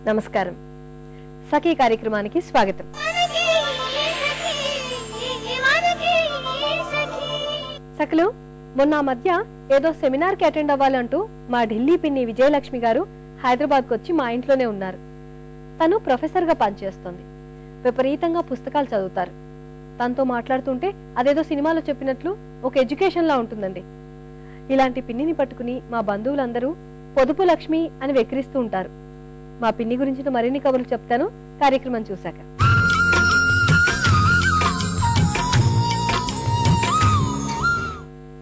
నమస్కారం. సఖీ కార్యక్రమానికి స్వాగతం. సఖలు, మొన్న మధ్య ఏదో సెమినార్కి అటెండ్ అవ్వాలంటూ మా ఢిల్లీ పిన్ని విజయలక్ష్మి గారు హైదరాబాద్కు వచ్చి మా ఇంట్లోనే ఉన్నారు. తను ప్రొఫెసర్గా పనిచేస్తుంది. విపరీతంగా పుస్తకాలు చదువుతారు. తనతో మాట్లాడుతుంటే అదేదో సినిమాలో చెప్పినట్లు ఒక ఎడ్యుకేషన్లా ఉంటుందండి. ఇలాంటి పిన్నిని పట్టుకుని మా బంధువులందరూ పొదుపు లక్ష్మి అని వెక్కిరిస్తూ ఉంటారు. మా పిన్ని గురించిన మరిన్ని కబుర్లు చెప్తాను కార్యక్రమం చూశాక.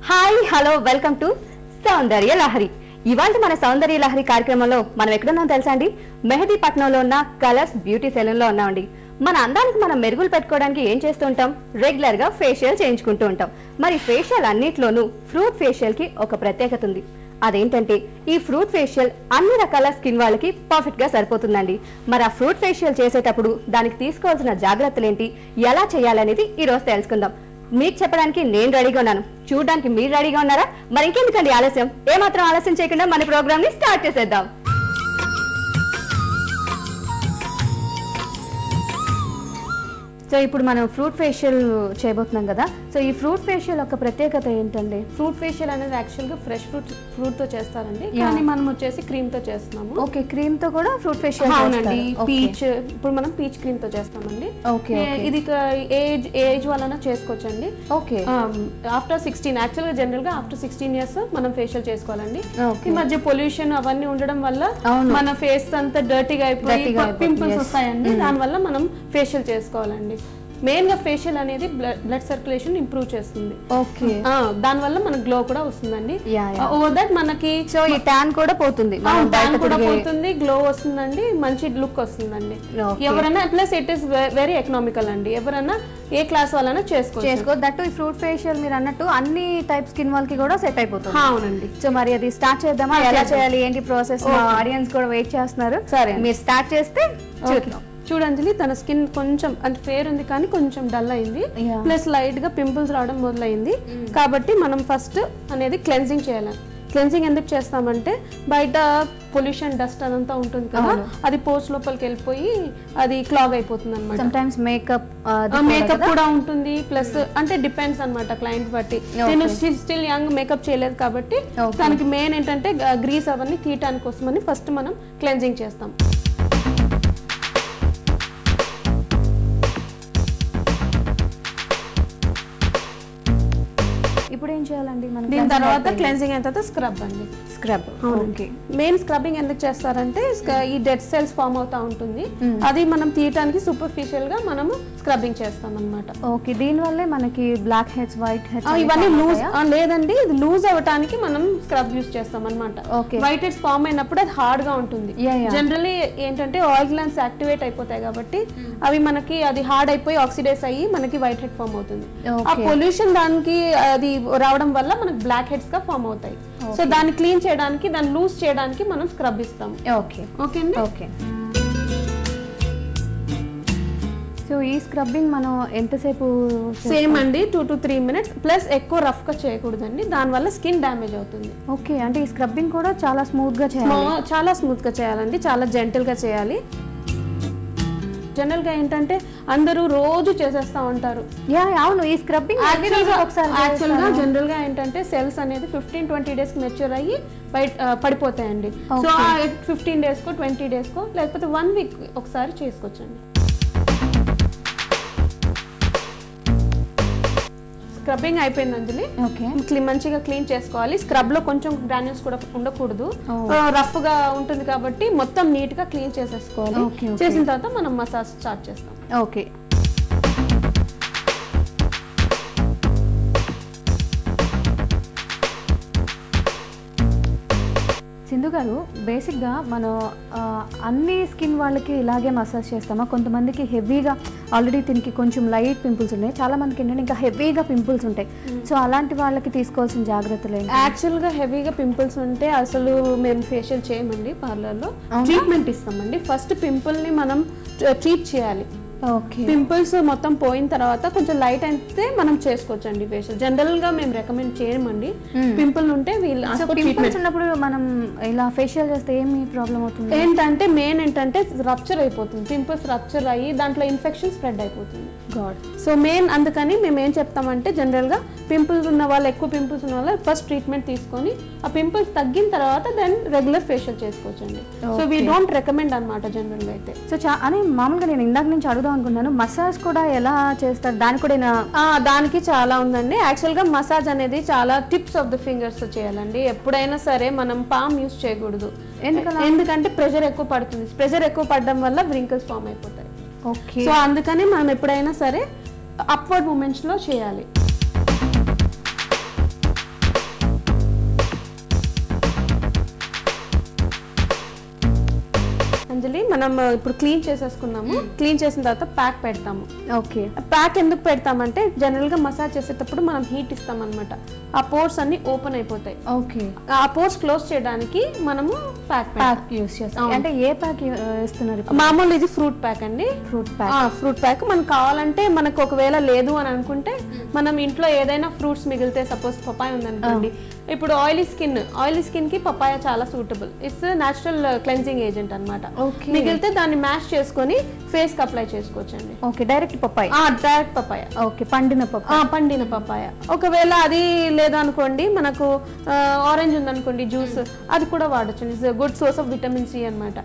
హాయ్, హలో, వెల్కమ్ టు సౌందర్య లహరి. ఇవాళ మన సౌందర్య లహరి కార్యక్రమంలో మనం ఎక్కడున్నాం తెలుసా అండి? మెహదీపట్నంలో ఉన్న కలర్స్ బ్యూటీ సెలూన్ లో ఉన్నామండి. మన అందానికి మనం మెరుగులు పెట్టుకోవడానికి ఏం చేస్తూ ఉంటాం? రెగ్యులర్ గా ఫేషియల్ చేయించుకుంటూ ఉంటాం. మరి ఫేషియల్ అన్నిట్లోనూ ఫ్రూట్ ఫేషియల్ కి ఒక ప్రత్యేకత ఉంది. అదేంటంటే ఈ ఫ్రూట్ ఫేషియల్ అన్ని రకాల స్కిన్ వాళ్ళకి పర్ఫెక్ట్ గా సరిపోతుందండి. మరి ఆ ఫ్రూట్ ఫేషియల్ చేసేటప్పుడు దానికి తీసుకోవాల్సిన జాగ్రత్తలు ఏంటి, ఎలా చేయాలనేది ఈ రోజు తెలుసుకుందాం. మీకు చెప్పడానికి నేను రెడీగా ఉన్నాను, చూడడానికి మీరు రెడీగా ఉన్నారా? మరి ఇంకెందుకండి ఆలస్యం? ఏమాత్రం ఆలస్యం చేయకుండా మన ప్రోగ్రామ్ ని స్టార్ట్ చేసేద్దాం. సో ఇప్పుడు మనం ఫ్రూట్ ఫేషియల్ చేయబోతున్నాం కదా. సో ఈ ఫ్రూట్ ఫేషియల్ యొక్క ప్రత్యేకత ఏంటండి? ఫ్రూట్ ఫేషియల్ అనేది యాక్చువల్గా ఫ్రెష్ ఫ్రూట్ తో చేస్తారండి, కానీ మనం వచ్చేసి క్రీమ్ తో చేస్తున్నాము. ఓకే, క్రీమ్ తో కూడా ఫ్రూట్ ఫేషియల్ అవునండి. పీచ్, ఇప్పుడు మనం పీచ్ క్రీమ్ తో చేస్తామండి. ఓకే, ఇది ఏజ్ వలన చేసుకోవచ్చండి. ఓకే, ఆఫ్టర్ 16, యాక్చువల్గా జనరల్ గా ఆఫ్టర్ 16 years మనం ఫేషియల్ చేసుకోవాలండి. ఈ మధ్య పొల్యూషన్ అవన్నీ ఉండడం వల్ల మన ఫేస్ అంతా డర్టీగా అయిపోయి పింపుల్స్ వస్తాయండి. దానివల్ల మనం ఫేషియల్ చేసుకోవాలండి. మెయిన్ గా ఫేషియల్ అనేది బ్లడ్ సర్క్యులేషన్ ఇంప్రూవ్ చేస్తుంది. ఓకే, దాని వల్ల మనకు గ్లో కూడా వస్తుందండి. ఓవర్ దట్ మనకి సో ఈ ట్యాన్ కూడా పోతుంది, ట్యాన్ కూడా పోతుంది, గ్లో వస్తుందండి, మంచి లుక్ వస్తుందండి. ఎవరైనా plus it is very economical అండి. ఎవరైనా ఏ క్లాస్ వాళ్ళైనా చేసుకో. దట్ ఈ ఫ్రూట్ ఫేషియల్ మీరు అన్నట్టు అన్ని టైప్ స్కిన్ వాళ్ళకి కూడా సెట్ అయిపోతుంది. అవునండి. సో మరి అది స్టార్ట్ చేద్దామా? ఎలా చేయాలి, ఏంటి ప్రాసెస్? ఆడియన్స్ కూడా వెయిట్ చేస్తున్నారు. సరే, మీరు స్టార్ట్ చేస్తే చూద్దాం. చూడండి, తన స్కిన్ కొంచెం అంటే ఫేర్ ఉంది కానీ కొంచెం డల్ అయింది, ప్లస్ లైట్ గా పింపుల్స్ రావడం మొదలైంది. కాబట్టి మనం ఫస్ట్ అనేది క్లెన్జింగ్ చేయాలి. క్లెన్జింగ్ ఎందుకు చేస్తామంటే బయట పొల్యూషన్ డస్ట్ అదంతా ఉంటుంది కదా, అది పోస్ట్ లోపలికి వెళ్ళిపోయి అది క్లాగ్ అయిపోతుంది అనమాట. సమ్టైమ్స్ మేకప్ కూడా ఉంటుంది. ప్లస్ అంటే డిపెండ్స్ అనమాట క్లయింట్ బట్టి. నేను స్టిల్ యంగ్, మేకప్ చేయలేదు కాబట్టి దానికి మెయిన్ ఏంటంటే గ్రీస్ అవన్నీ తీయటానికి కోసమని ఫస్ట్ మనం క్లెన్జింగ్ చేస్తాం. ఇప్పుడు ఏం చేయాలండి మనం? దీని తర్వాత క్లెన్జింగ్ అయిన తర్వాత స్క్రబ్ అండి. స్క్రబ్. ఓకే, మెయిన్ స్క్రబ్బింగ్ ఎందుకు చేస్తారంటే ఈ డెడ్ సెల్స్ ఫామ్ అవుతా ఉంటుంది, అది మనం తీయటానికి సూపర్ఫిషియల్ గా మనము స్క్రబ్బింగ్ చేస్తాం అన్నమాట. ఓకే, దీని వల్లే మనకి బ్లాక్ హెడ్స్, వైట్ హెడ్స్ ఇవన్నీ లూజ్ లేదండి, ఇది లూజ్ అవ్వడానికి మనం స్క్రబ్ యూస్ చేస్తాం అన్నమాట. వైట్ హెడ్స్ ఫామ్ అయినప్పుడు అది హార్డ్ గా ఉంటుంది. జనరల్లీ ఏంటంటే ఆయిల్ గ్లాండ్స్ యాక్టివేట్ అయిపోతాయి కాబట్టి అవి మనకి అది హార్డ్ అయిపోయి ఆక్సిడైజ్ అయ్యి మనకి వైట్ హెడ్ ఫామ్ అవుతుంది. ఆ పొల్యూషన్ దానికి అది రావడం వల్ల మనకి బ్లాక్ హెడ్స్ గా ఫామ్ అవుతాయి. సో దాన్ని క్లీన్ చేయడానికి, దాన్ని లూజ్ చేయడానికి మనం స్క్రబ్ ఇస్తాం. ఓకే, ఓకే అండి. ఓకే, సో ఈ స్క్రబ్బింగ్ మనం ఎంతసేపు? సేమ్ అండి, 2 to 3 minutes. ప్లస్ ఎక్కువ రఫ్ గా చేయకూడదండి, దానివల్ల స్కిన్ డ్యామేజ్ అవుతుంది. ఓకే, అంటే ఈ స్క్రబ్బింగ్ కూడా చాలా స్మూత్ గా చేయాలి. చాలా స్మూత్ గా చేయాలండి, చాలా జెంటిల్ గా చేయాలి. జనరల్ గా ఏంటంటే అందరూ రోజు చేసేస్తా ఉంటారు. అవును, ఈ స్క్రబ్బింగ్ యాక్చువల్ గా జనరల్ గా ఏంటంటే సెల్స్ అనేది 15-20 days కి మెచ్యూర్ అయ్యి పడిపోతాయండి. సో 15 days కో 20 days కో లేకపోతే 1 week ఒకసారి చేసుకోవచ్చండి. స్క్రబ్బింగ్ అయిపోయింది అంజలి. మంచిగా క్లీన్ చేసుకోవాలి. స్క్రబ్ లో కొంచెం గ్రాన్యూల్స్ కూడా ఉండకూడదు, రఫ్ గా ఉంటుంది కాబట్టి మొత్తం నీట్ గా క్లీన్ చేసేసుకోవాలి. చేసిన తర్వాత మనం మసాజ్ స్టార్ట్ చేస్తాం. ఓకే, సింధు గారు, బేసిక్గా మనం అన్ని స్కిన్ వాళ్ళకి ఇలాగే మసాజ్ చేస్తామా? కొంతమందికి హెవీగా ఆల్రెడీ దీనికి కొంచెం లైట్ పింపుల్స్ ఉన్నాయి, చాలా మందికి ఏంటంటే ఇంకా హెవీగా పింపుల్స్ ఉంటాయి. సో అలాంటి వాళ్ళకి తీసుకోవాల్సిన జాగ్రత్తలు ఏంటి? యాక్చువల్గా హెవీగా పింపుల్స్ ఉంటే అసలు మేము ఫేషియల్ చేయమండి, పార్లర్లో ట్రీట్మెంట్ ఇస్తామండి. ఫస్ట్ పింపుల్ని మనం ట్రీట్ చేయాలి. పింపుల్స్ మొత్తం పోయిన తర్వాత కొంచెం లైట్ అయితే మనం చేసుకోవచ్చు అండి ఫేషియల్. జనరల్ గా మేము రికమెండ్ చేయమండి. పింపుల్ ఉంటే ఉన్నప్పుడు మనం ఇలా ఫేషియల్ చేస్తే ఏమి ప్రాబ్లం అవుతుంది ఏంటంటే మెయిన్ ఏంటంటే రప్చర్ అయిపోతుంది. పింపుల్స్ రప్చర్ అయ్యి దాంట్లో ఇన్ఫెక్షన్ స్ప్రెడ్ అయిపోతుంది. సో మెయిన్ అందుకని మేము ఏం చెప్తామంటే జనరల్ గా పింపుల్స్ ఉన్న వాళ్ళు, ఎక్కువ పింపుల్స్ ఉన్న వాళ్ళు ఫస్ట్ ట్రీట్మెంట్ తీసుకొని ఆ పింపుల్స్ తగ్గిన తర్వాత దెన్ రెగ్యులర్ ఫేషియల్ చేసుకోవచ్చండి. సో వీ డోంట్ రికమెండ్ అనమాట జనరల్ గా అయితే. సో అని మామూలుగా నేను ఇందాక నుంచి అడుగుదాం అనుకున్నాను, మసాజ్ కూడా ఎలా చేస్తారు దాని కూడా దానికి చాలా ఉందండి. యాక్చువల్ గా మసాజ్ అనేది చాలా టిప్స్ ఆఫ్ ద ఫింగర్స్ చేయాలండి. ఎప్పుడైనా సరే మనం పామ్ యూస్ చేయకూడదు. ఎందుకంటే ప్రెషర్ ఎక్కువ పడుతుంది. ప్రెషర్ ఎక్కువ పడడం వల్ల వ్రింకిల్స్ ఫామ్ అయిపోతాయి. సో అందుకని మనం ఎప్పుడైనా సరే అప్వర్డ్ మూమెంట్స్ లో చేయాలి. అంజలి మనం ఇప్పుడు క్లీన్ చేసేసుకున్నాము. క్లీన్ చేసిన తర్వాత ప్యాక్ పెడతాము. ఓకే, ప్యాక్ ఎందుకు పెడతామంటే జనరల్ గా మసాజ్ చేసేటప్పుడు మనం హీట్ ఇస్తాం అనమాట. ఆ పోర్స్ అన్ని ఓపెన్ అయిపోతాయి. ఓకే, ఆ పోర్స్ క్లోజ్ చేయడానికి మనము ప్యాక్ యూస్ చేస్తాం. అంటే ఏ ప్యాక్ ఇస్తున్నారు? మామూలు ఇది ఫ్రూట్ ప్యాక్ అండి. ఫ్రూట్ ప్యాక్ మనకు కావాలంటే, మనకు ఒకవేళ లేదు అని అనుకుంటే మనం ఇంట్లో ఏదైనా ఫ్రూట్స్ మిగిలితే, సపోజ్ పపాయ ఉందనుకోండి, ఇప్పుడు ఆయిలీ స్కిన్ కి పపాయ చాలా suitable. It's natural cleansing agent అనమాట. మిగిలితే దాన్ని మ్యాష్ చేసుకొని ఫేస్ కి అప్లై చేసుకోవచ్చండి. Okay, direct papaya. Direct papaya. Okay, పండిన పపాయ. ఒకవేళ అది లేదు అనుకోండి, మనకు ఆరెంజ్ ఉందనుకోండి జ్యూస్, అది కూడా వాడచ్చు. It's good source of vitamin C అనమాట.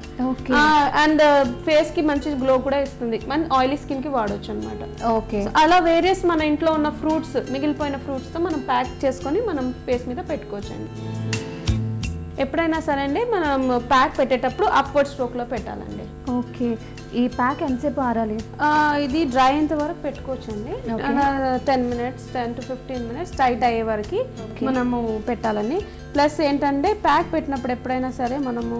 అండ్ ఫేస్ కి మంచి గ్లో కూడా ఇస్తుంది. మన ఆయిలీ స్కిన్ కి వాడచ్చు అనమాట. ఓకే, అలా వేరియస్ మన ఇంట్లో ఉన్న ఫ్రూట్స్, మిగిలిపోయిన ఫ్రూట్స్ తో మనం ప్యాక్ చేసుకొని మనం ఫేస్ మీద పెట్టుకోవచ్చండి. ఎప్పుడైనా సరే అండి మనం ప్యాక్ పెట్టేటప్పుడు అప్వర్డ్ స్ట్రోక్ లో పెట్టాలండి. ఓకే, ఈ ప్యాక్ ఎంతసేపు ఆరాలి? ఇది డ్రై అయ్యేంత వరకు పెట్టుకోవచ్చండి. 10 minutes, 10 to 15 minutes టైట్ అయ్యే వరకు మనము పెట్టాలని. ప్లస్ ఏంటంటే ప్యాక్ పెట్టినప్పుడు ఎప్పుడైనా సరే మనము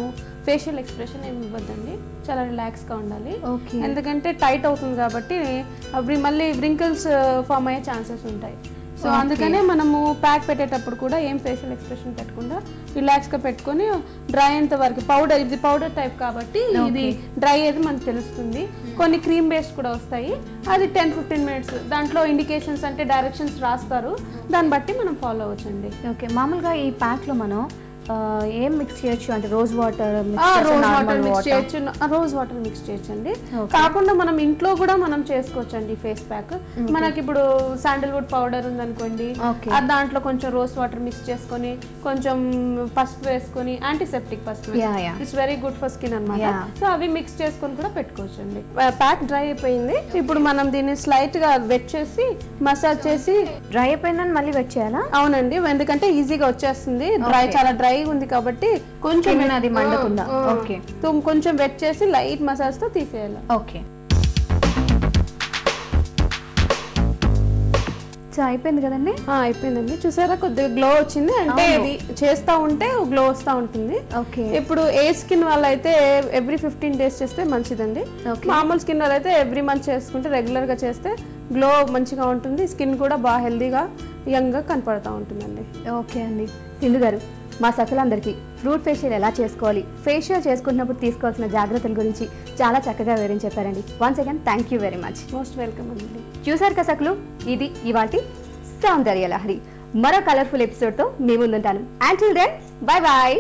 ఫేషియల్ ఎక్స్ప్రెషన్ ఏమి ఇవ్వద్దండి. చాలా రిలాక్స్ గా ఉండాలి. ఎందుకంటే టైట్ అవుతుంది కాబట్టి అవి మళ్ళీ వ్రింకిల్స్ ఫామ్ అయ్యే ఛాన్సెస్ ఉంటాయి. సో అందుకనే మనము ప్యాక్ పెట్టేటప్పుడు కూడా ఏం ఫేషియల్ ఎక్స్ప్రెషన్ పెట్టకుండా రిలాక్స్ గా పెట్టుకొని డ్రై అయ్యేంత వరకు. ఇది పౌడర్ టైప్ కాబట్టి ఇది డ్రై అయితే మనకు తెలుస్తుంది. కొన్ని క్రీమ్ బేస్డ్ కూడా వస్తాయి, అది 10-15 minutes. దాంట్లో ఇండికేషన్స్ అంటే డైరెక్షన్స్ రాస్తారు, దాన్ని బట్టి మనం ఫాలో అవ్వచ్చండి. ఓకే, మామూలుగా ఈ ప్యాక్ లో మనం ఏం మిక్స్ చేయొచ్చు అంటే రోజ్ వాటర్ మిక్స్ చేయొచ్చండి. కాకుండా మనం ఇంట్లో కూడా మనం చేసుకోవచ్చు అండి ఫేస్ ప్యాక్. మనకి ఇప్పుడు శాండల్వుడ్ పౌడర్ ఉందనుకోండి, దాంట్లో కొంచెం రోజ్ వాటర్ మిక్స్ చేసుకొని కొంచెం పసుపు వేసుకొని, యాంటీసెప్టిక్ పసుపు, it's very good for skin అనమాట. సో అవి మిక్స్ చేసుకొని కూడా పెట్టుకోవచ్చు అండి. ప్యాక్ డ్రై అయిపోయింది. ఇప్పుడు మనం దీన్ని స్లైట్ గా వెట్ చేసి మసాజ్ చేసి. డ్రై అయిపోయిందని మళ్ళీ వెట్ చేయాలా? అవునండి, ఎందుకంటే ఈజీగా వచ్చేస్తుంది. చాలా డ్రై ఉంది కాబట్టి కొంచెం అది మండకుండా. ఓకే, కొంచెం వెట్ చేసి లైట్ మసాజ్ తో తీసేయాలి. ఓకే, సో అయిపోయింది కదండి. అయిపోయిందండి. చూసారా కొద్దిగా గ్లో వచ్చింది. అంటే ఇది చేస్తా ఉంటే గ్లో వస్తూ ఉంటుంది. ఓకే, ఇప్పుడు ఏ స్కిన్ వాళ్ళు అయితే ఎవ్రీ 15 days చేస్తే మంచిదండి. మామూలు స్కిన్ వాళ్ళు అయితే ఎవ్రీ మంత్ చేసుకుంటే, రెగ్యులర్ గా చేస్తే గ్లో మంచిగా ఉంటుంది. స్కిన్ కూడా బాగా హెల్దీగా యంగ్ గా కనపడతా ఉంటుందండి. ఓకే అండి, సింధు గారు మా సకలందరికీ ఫ్రూట్ ఫేషియల్ ఎలా చేసుకోవాలి, ఫేషియల్ చేసుకున్నప్పుడు తీసుకోవాల్సిన జాగ్రత్తల గురించి చాలా చక్కగా వివరించి చెప్పారండి. Once again thank you very much. Most welcome అండి. చూసారు కదా సకలు, ఇది ఇవాల్టి సౌందర్య లహరి. మరో కలర్ఫుల్ ఎపిసోడ్తో మీ ముందుంటాను. Until then bye bye.